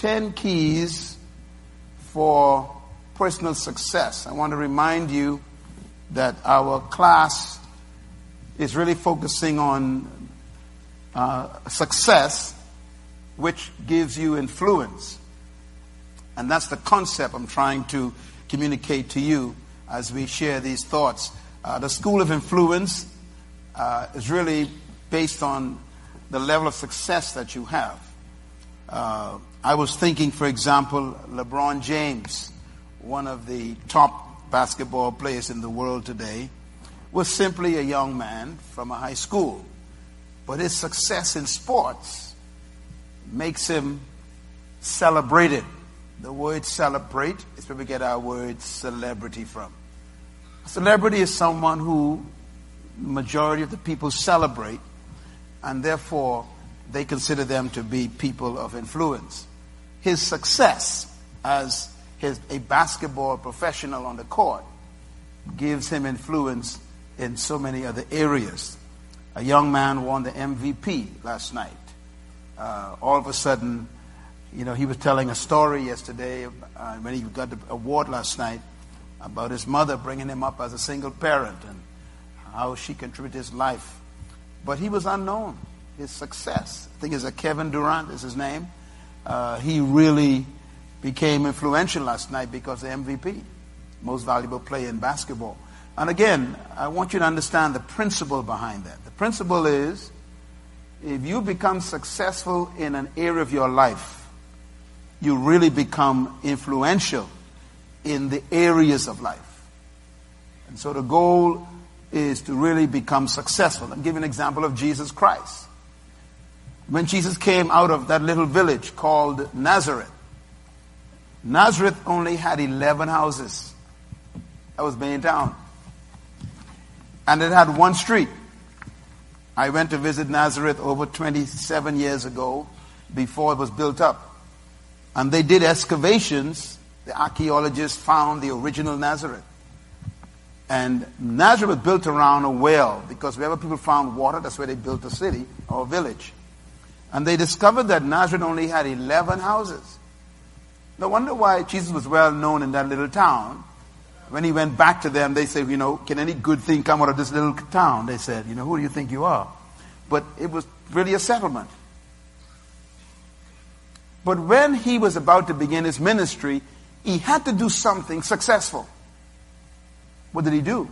10 keys for personal success. I want to remind you that our class is really focusing on success, which gives you influence. And that's the concept I'm trying to communicate to you as we share these thoughts. The School of Influence is really based on the level of success that you have. I was thinking, for example, LeBron James, one of the top basketball players in the world today, was simply a young man from a high school. But his success in sports makes him celebrated. The word celebrate is where we get our word celebrity from. A celebrity is someone who the majority of the people celebrate, and therefore they consider them to be people of influence. His success as a basketball professional on the court gives him influence in so many other areas. A young man won the MVP last night. All of a sudden, he was telling a story yesterday when he got the award last night about his mother bringing him up as a single parent and how she contributed his life. But he was unknown. His success, I think it's Kevin Durant is his name. He really became influential last night because of MVP, most valuable player in basketball. And again, I want you to understand the principle behind that. The principle is, if you become successful in an area of your life, you really become influential in the areas of life. And so the goal is to really become successful. I'll give you an example of Jesus Christ. When Jesus came out of that little village called Nazareth, Nazareth only had 11 houses. That was main town. And it had one street. I went to visit Nazareth over 27 years ago, before it was built up. And they did excavations. The archaeologists found the original Nazareth. And Nazareth was built around a well, because wherever people found water, that's where they built a city or a village. And they discovered that Nazareth only had 11 houses. No wonder why Jesus was well known in that little town. When he went back to them, they said, can any good thing come out of this little town? They said, who do you think you are? But it was really a settlement. But when he was about to begin his ministry, he had to do something successful. What did he do?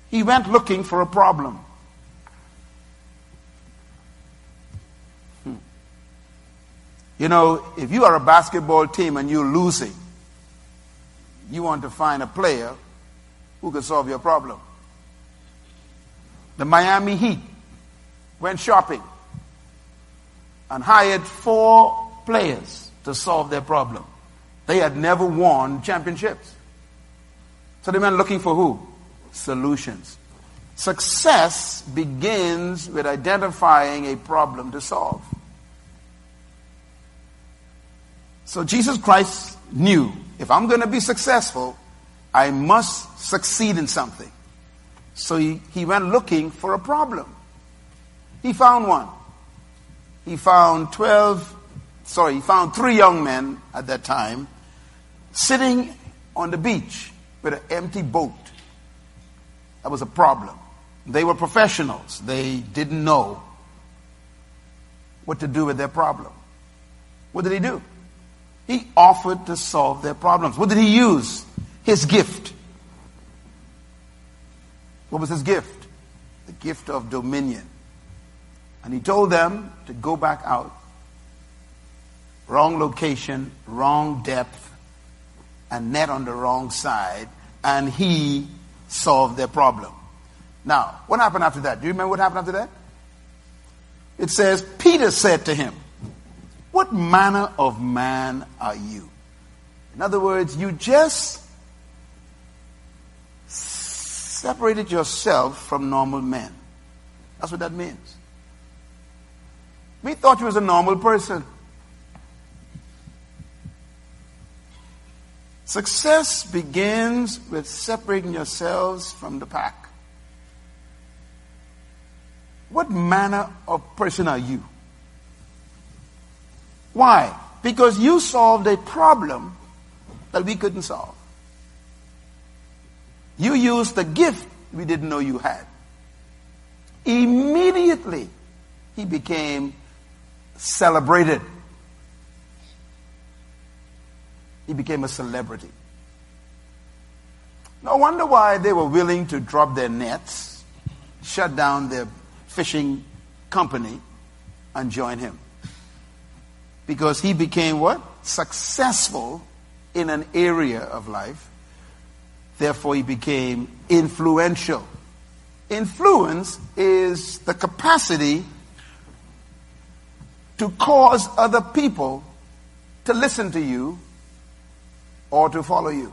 He went looking for a problem. If you are a basketball team and you're losing, you want to find a player who can solve your problem. The Miami Heat went shopping and hired 4 players to solve their problem. They had never won championships. So they went looking for who? Solutions. Success begins with identifying a problem to solve. So Jesus Christ knew, if I'm going to be successful, I must succeed in something. So he went looking for a problem. He found one. He found 3 young men at that time sitting on the beach with an empty boat. That was a problem. They were professionals. They didn't know what to do with their problem. What did he do? He offered to solve their problems. What did he use? His gift. What was his gift? The gift of dominion. And he told them to go back out. Wrong location, wrong depth, and net on the wrong side. And he solved their problem. Now, what happened after that? Do you remember what happened after that? It says, Peter said to him, "What manner of man are you?" In other words, you just separated yourself from normal men. That's what that means. We thought you was a normal person. Success begins with separating yourselves from the pack. What manner of person are you? Why? because you solved a problem that we couldn't solve. You used the gift we didn't know you had. Immediately, he became celebrated. He became a celebrity. No wonder why they were willing to drop their nets, shut down their fishing company, and join him. Because he became what? Successful in an area of life. Therefore, he became influential. Influence is the capacity to cause other people to listen to you or to follow you.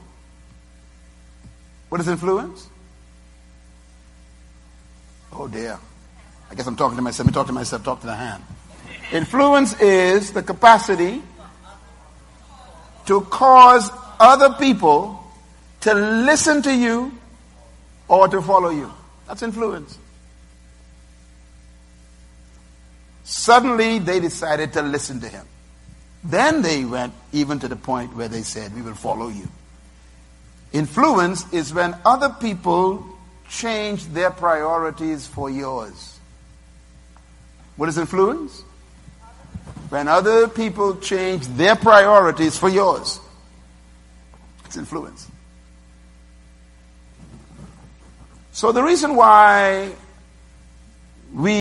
What is influence? Oh dear. I guess I'm talking to myself. Let me talk to myself, talk to the hand. Influence is the capacity to cause other people to listen to you or to follow you. That's influence. Suddenly they decided to listen to him. Then they went even to the point where they said, we will follow you. Influence is when other people change their priorities for yours. What is influence? When other people change their priorities for yours. It's influence. So the reason why we